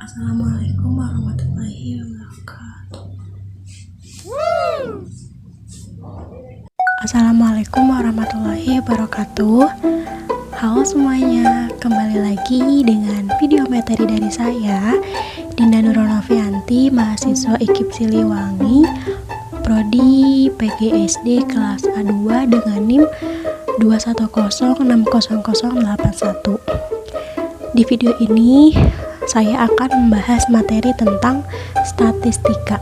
Assalamualaikum warahmatullahi wabarakatuh. Assalamualaikum warahmatullahi wabarakatuh. Halo semuanya, kembali lagi dengan video materi dari saya, Dinda Nurul Novianti, mahasiswa IKIP Siliwangi, Prodi PGSD kelas A2 dengan NIM 210600081. Di video ini saya akan membahas materi tentang statistika.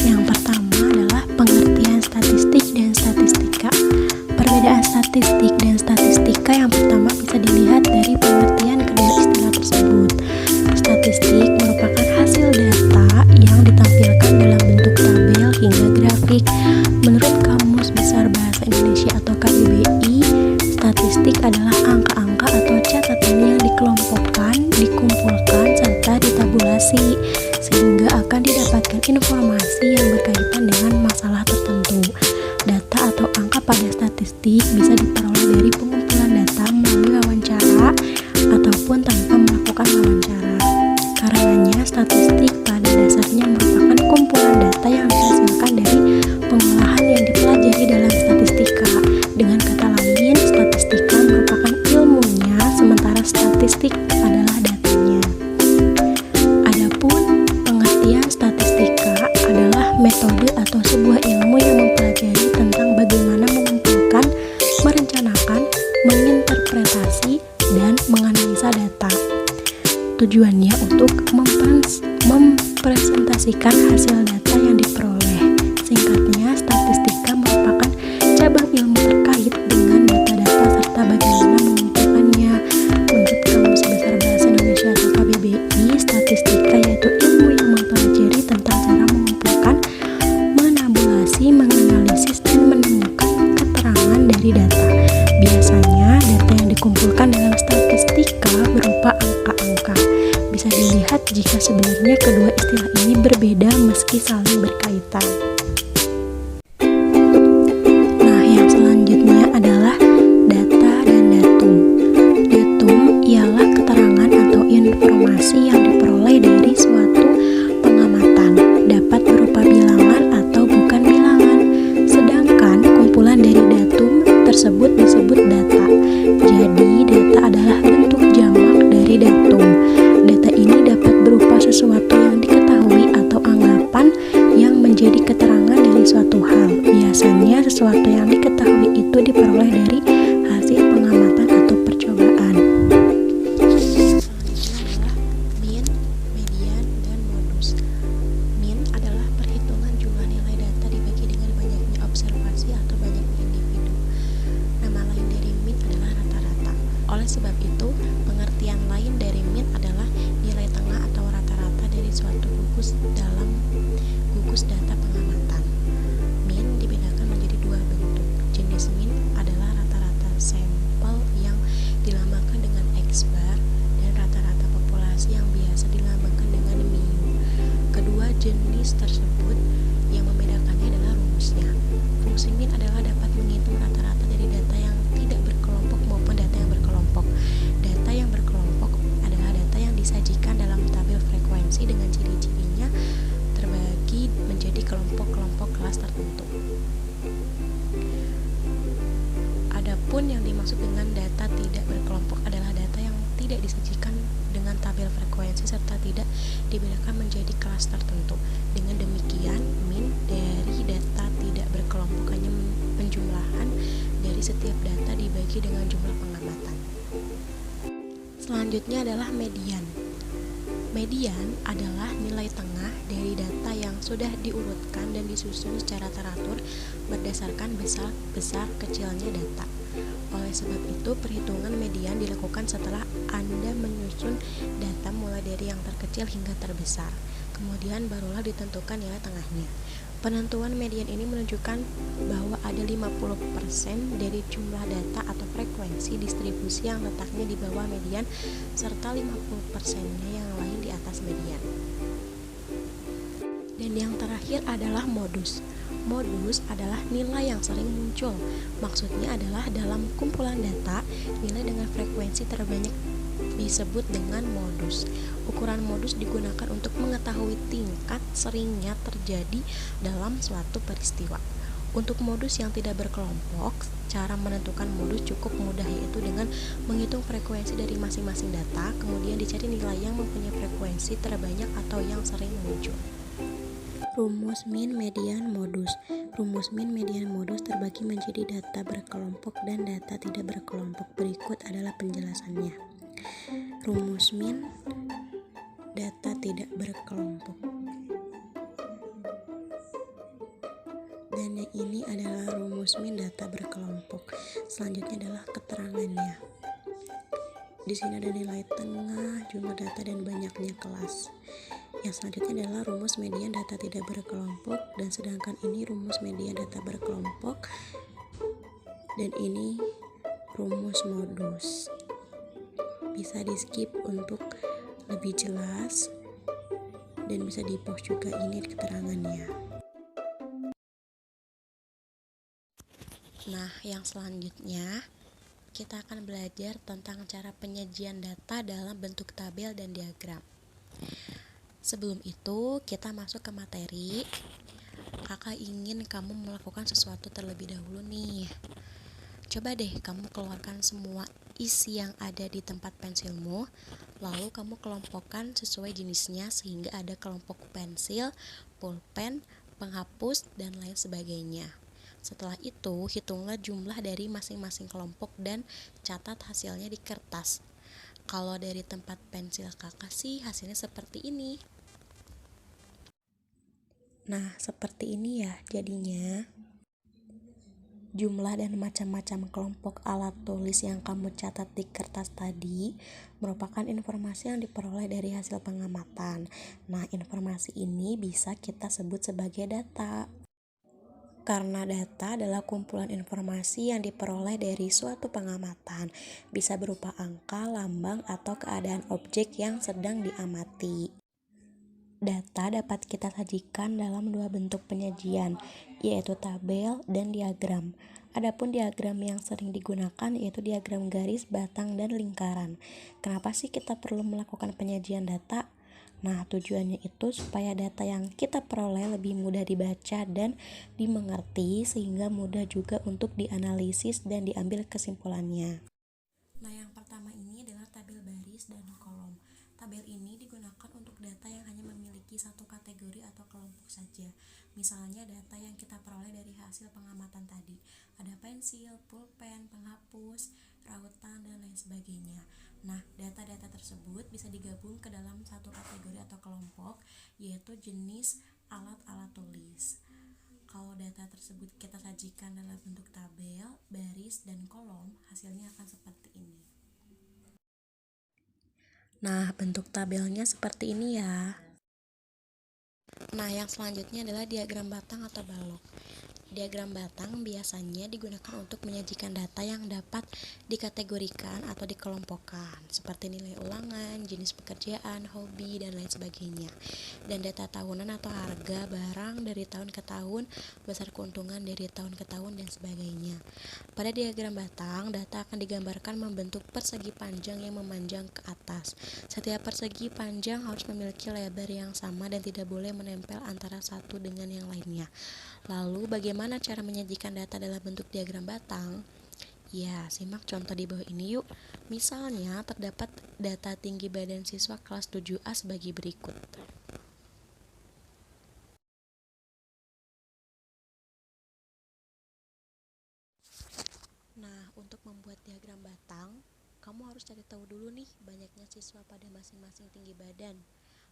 Yang pertama adalah pengertian statistik dan statistika. Perbedaan statistik dan statistika yang pertama bisa dilihat dari pengertian kedua istilah tersebut. Statistik merupakan hasil data yang ditampilkan dalam bentuk tabel hingga grafik. Menurut Kamus Besar Bahasa Indonesia atau KBBI, statistik adalah angka-angka atau catatan yang dikelompokkan, dikumpulkan, serta ditabulasi sehingga akan didapatkan informasi yang berkaitan dengan masalah tertentu. Data atau angka pada statistik bisa diperoleh dari pengumpulan data melalui wawancara ataupun tanpa melakukan wawancara. Karenanya, statistik pada dasarnya merupakan kumpulan data yang dihasilkan dari pengolahan yang dipelajari dalam statistika. Dengan kata lain, statistika merupakan ilmunya, sementara statistik adalah datanya. Adapun pengertian statistika adalah metode atau sebuah ilmu yang mempelajari tentang bagaimana mengumpulkan, merencanakan, menginterpretasi, dan menganalisa data. Tujuannya untuk mempresentasikan hasil data yang diperoleh. Singkatnya, statistika merupakan cabang ilmu terkait dengan data-data serta bagaimana mengumpulkannya. Menurut Kamus Besar Bahasa Indonesia atau KBBI, statistika yaitu ilmu yang mempelajari tentang cara mengumpulkan, menabulasi, menganalisis, dan menemukan keterangan dari data. Biasanya, data yang dikumpulkan dalam statistika berupa angka-angka. Bisa dilihat jika sebenarnya kedua istilah ini berbeda meski saling berkaitan. Nah, yang selanjutnya adalah data dan datum. Datum ialah keterangan atau informasi yang diperoleh dari suatu pengamatan, dapat berupa bilangan atau bukan bilangan. Sedangkan kumpulan dari datum tersebut disebut data. Jadi, data adalah bentuk jamak dari datum. Data ini dapat berupa sesuatu yang diketahui atau anggapan yang menjadi keterangan dari suatu hal. Biasanya sesuatu yang diketahui itu diperoleh dari hasil pengamatan atau percobaan. Selanjutnya adalah min, median, dan modus. Min adalah perhitungan jumlah nilai data dibagi dengan banyaknya observasi atau banyaknya individu. Nama lain dari min adalah rata-rata. Oleh sebab itu, pengertian lain dari min adalah nilai tengah atau rata-rata dari suatu gugus dalam gugus data pengamatan. Min dibedakan menjadi dua bentuk. Jenis min adalah rata-rata sampel yang dilambangkan dengan X bar dan rata-rata populasi yang biasa dilambangkan dengan mu. Kedua jenis tersebut yang membedakannya adalah rumusnya. Fungsi min adalah dapat menghitung rata-rata dari data yang tidak berkelompok maupun data yang berkelompok. Data yang berkelompok adalah data yang disajikan dalam tabel frekuensi dengan ciri-cirinya terbagi menjadi kelompok-kelompok kelas tertentu. Adapun yang dimaksud dengan data tidak berkelompok adalah data yang tidak disajikan dengan tabel frekuensi serta tidak dibedakan menjadi kelas tertentu. Dengan demikian, min dari data tidak berkelompok hanya penjumlahan dari setiap data dibagi dengan jumlah pengamatan. Selanjutnya adalah median. Median adalah nilai tengah dari data yang sudah diurutkan dan disusun secara teratur berdasarkan besar kecilnya data. Oleh sebab itu, perhitungan median dilakukan setelah Anda menyusun data mulai dari yang terkecil hingga terbesar. Kemudian barulah ditentukan nilai tengahnya. Penentuan median ini menunjukkan bahwa ada 50% dari jumlah data atau frekuensi distribusi yang letaknya di bawah median serta 50%-nya yang lain di atas median. Dan yang terakhir adalah modus. Modus adalah nilai yang sering muncul. Maksudnya adalah dalam kumpulan data, nilai dengan frekuensi terbanyak disebut dengan modus. Ukuran modus digunakan untuk mengetahui tingkat seringnya terjadi dalam suatu peristiwa. Untuk modus yang tidak berkelompok, cara menentukan modus cukup mudah, yaitu dengan menghitung frekuensi dari masing-masing data, kemudian dicari nilai yang mempunyai frekuensi terbanyak atau yang sering muncul. Rumus min median modus. Rumus min median modus terbagi menjadi data berkelompok dan data tidak berkelompok. Berikut adalah penjelasannya. Rumus min data tidak berkelompok. Dan yang ini adalah rumus min data berkelompok. Selanjutnya adalah keterangannya. Di sini ada nilai tengah, jumlah data, dan banyaknya kelas. Yang selanjutnya adalah rumus median data tidak berkelompok, dan sedangkan ini rumus median data berkelompok, dan ini rumus modus. Bisa di skip untuk lebih jelas, dan bisa di pause juga ini keterangannya. Nah, yang selanjutnya kita akan belajar tentang cara penyajian data dalam bentuk tabel dan diagram. Sebelum itu, kita masuk ke materi. Kakak ingin kamu melakukan sesuatu terlebih dahulu nih. Coba deh kamu keluarkan semua isi yang ada di tempat pensilmu, lalu kamu kelompokkan sesuai jenisnya sehingga ada kelompok pensil, pulpen, penghapus, dan lain sebagainya. Setelah itu, hitunglah jumlah dari masing-masing kelompok dan catat hasilnya di kertas. Kalau dari tempat pensil kakak sih hasilnya seperti ini. Nah, seperti ini ya jadinya. Jumlah dan macam-macam kelompok alat tulis yang kamu catat di kertas tadi merupakan informasi yang diperoleh dari hasil pengamatan. Nah, informasi ini bisa kita sebut sebagai data. Karena data adalah kumpulan informasi yang diperoleh dari suatu pengamatan, bisa berupa angka, lambang, atau keadaan objek yang sedang diamati. Data dapat kita sajikan dalam dua bentuk penyajian, yaitu tabel dan diagram. Adapun diagram yang sering digunakan yaitu diagram garis, batang, dan lingkaran. Kenapa sih kita perlu melakukan penyajian data? Nah, tujuannya itu supaya data yang kita peroleh lebih mudah dibaca dan dimengerti sehingga mudah juga untuk dianalisis dan diambil kesimpulannya. Nah, yang pertama ini adalah tabel baris dan kolom. Tabel ini digunakan untuk data yang hanya memiliki satu kategori atau kelompok saja. Misalnya data yang kita peroleh dari hasil pengamatan tadi. Ada pensil, pulpen, penghapus, rautan, dan lain sebagainya. Nah, data-data tersebut bisa digabung ke dalam satu kategori atau kelompok, yaitu jenis alat-alat tulis. Kalau data tersebut kita sajikan dalam bentuk tabel, baris, dan kolom, hasilnya akan seperti ini. Nah, bentuk tabelnya seperti ini ya. Nah, yang selanjutnya adalah diagram batang atau balok. Diagram batang biasanya digunakan untuk menyajikan data yang dapat dikategorikan atau dikelompokkan, seperti nilai ulangan, jenis pekerjaan, hobi, dan lain sebagainya. Dan data tahunan atau harga barang dari tahun ke tahun, besar keuntungan dari tahun ke tahun, dan sebagainya. Pada diagram batang, data akan digambarkan membentuk persegi panjang yang memanjang ke atas. Setiap persegi panjang harus memiliki lebar yang sama dan tidak boleh menempel antara satu dengan yang lainnya. Lalu bagaimana cara menyajikan data dalam bentuk diagram batang? Ya, simak contoh di bawah ini yuk. Misalnya terdapat data tinggi badan siswa kelas 7A sebagai berikut. Nah, untuk membuat diagram batang, kamu harus cari tahu dulu nih banyaknya siswa pada masing-masing tinggi badan.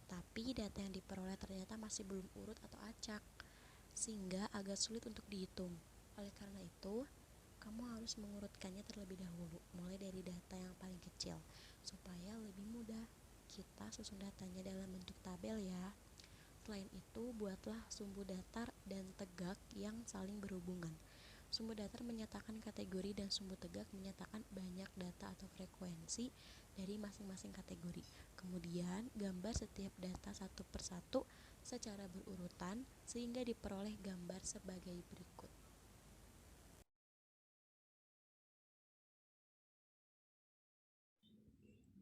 Tapi data yang diperoleh ternyata masih belum urut atau acak, sehingga agak sulit untuk dihitung. Oleh karena itu, kamu harus mengurutkannya terlebih dahulu, mulai dari data yang paling kecil, supaya lebih mudah kita susun datanya dalam bentuk tabel ya. Selain itu, buatlah sumbu datar dan tegak yang saling berhubungan. Sumbu datar menyatakan kategori dan sumbu tegak menyatakan banyak data atau frekuensi dari masing-masing kategori. Kemudian, gambar setiap data satu persatu secara berurutan sehingga diperoleh gambar sebagai berikut.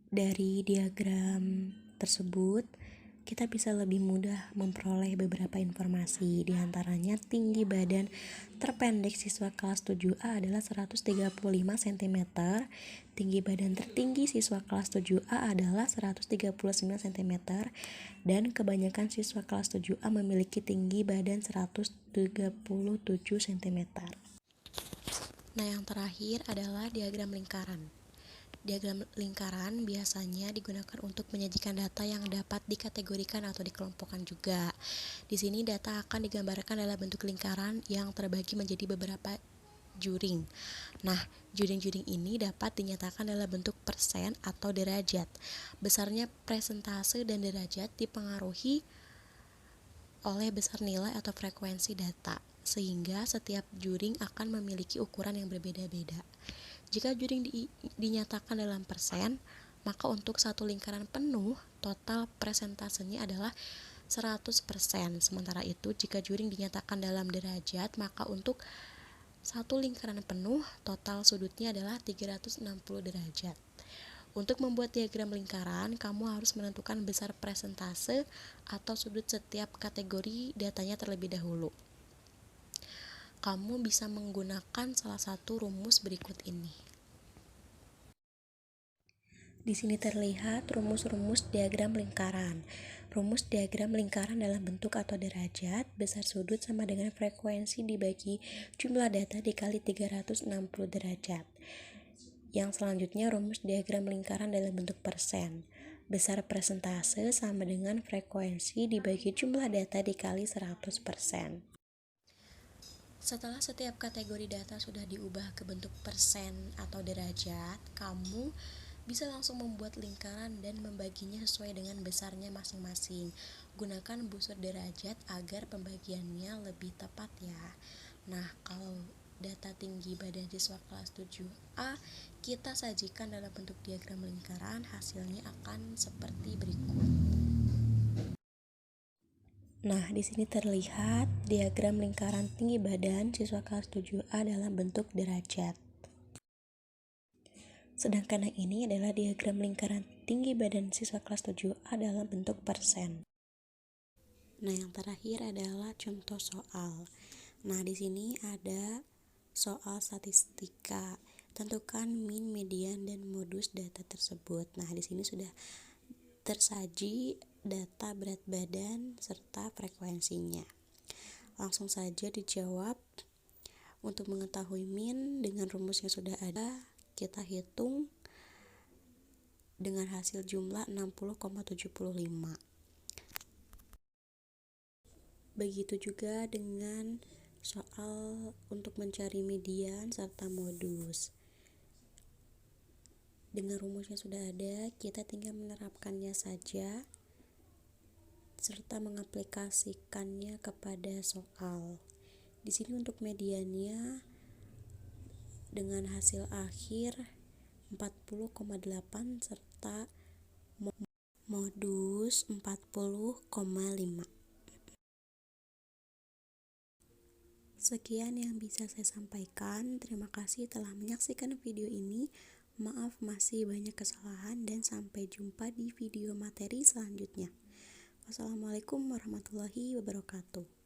Dari diagram tersebut, kita bisa lebih mudah memperoleh beberapa informasi. Di antaranya tinggi badan terpendek siswa kelas 7A adalah 135 cm, tinggi badan tertinggi siswa kelas 7A adalah 139 cm, dan kebanyakan siswa kelas 7A memiliki tinggi badan 137 cm. Nah, yang terakhir adalah diagram lingkaran. Diagram lingkaran biasanya digunakan untuk menyajikan data yang dapat dikategorikan atau dikelompokkan juga. Di sini data akan digambarkan dalam bentuk lingkaran yang terbagi menjadi beberapa juring. Nah, juring-juring ini dapat dinyatakan dalam bentuk persen atau derajat. Besarnya presentase dan derajat dipengaruhi oleh besar nilai atau frekuensi data, sehingga setiap juring akan memiliki ukuran yang berbeda-beda. Jika juring dinyatakan dalam persen, maka untuk satu lingkaran penuh, total presentasenya adalah 100%. Sementara itu, jika juring dinyatakan dalam derajat, maka untuk satu lingkaran penuh, total sudutnya adalah 360 derajat. Untuk membuat diagram lingkaran, kamu harus menentukan besar presentase atau sudut setiap kategori datanya terlebih dahulu. Kamu bisa menggunakan salah satu rumus berikut ini. Di sini terlihat rumus-rumus diagram lingkaran. Rumus diagram lingkaran dalam bentuk atau derajat, besar sudut sama dengan frekuensi dibagi jumlah data dikali 360 derajat. Yang selanjutnya rumus diagram lingkaran dalam bentuk persen. Besar presentase sama dengan frekuensi dibagi jumlah data dikali 100%. Setelah setiap kategori data sudah diubah ke bentuk persen atau derajat, kamu bisa langsung membuat lingkaran dan membaginya sesuai dengan besarnya masing-masing. Gunakan busur derajat agar pembagiannya lebih tepat ya. Nah, kalau data tinggi badan siswa kelas 7A kita sajikan dalam bentuk diagram lingkaran, hasilnya akan seperti berikut. Nah, di sini terlihat diagram lingkaran tinggi badan siswa kelas 7A dalam bentuk derajat. Sedangkan yang ini adalah diagram lingkaran tinggi badan siswa kelas 7A dalam bentuk persen. Nah, yang terakhir adalah contoh soal. Nah, di sini ada soal statistika. Tentukan min, median, dan modus data tersebut. Nah, di sini sudah tersaji data berat badan serta frekuensinya. Langsung saja dijawab. Untuk mengetahui min dengan rumus yang sudah ada, kita hitung dengan hasil jumlah 60,75. Begitu juga dengan soal untuk mencari median serta modus. Dengan rumus yang sudah ada, kita tinggal menerapkannya saja serta mengaplikasikannya kepada soal. Di sini untuk mediannya dengan hasil akhir 40,8 serta modus 40,5. Sekian yang bisa saya sampaikan. Terima kasih telah menyaksikan video ini. Maaf masih banyak kesalahan dan sampai jumpa di video materi selanjutnya. Wassalamualaikum warahmatullahi wabarakatuh.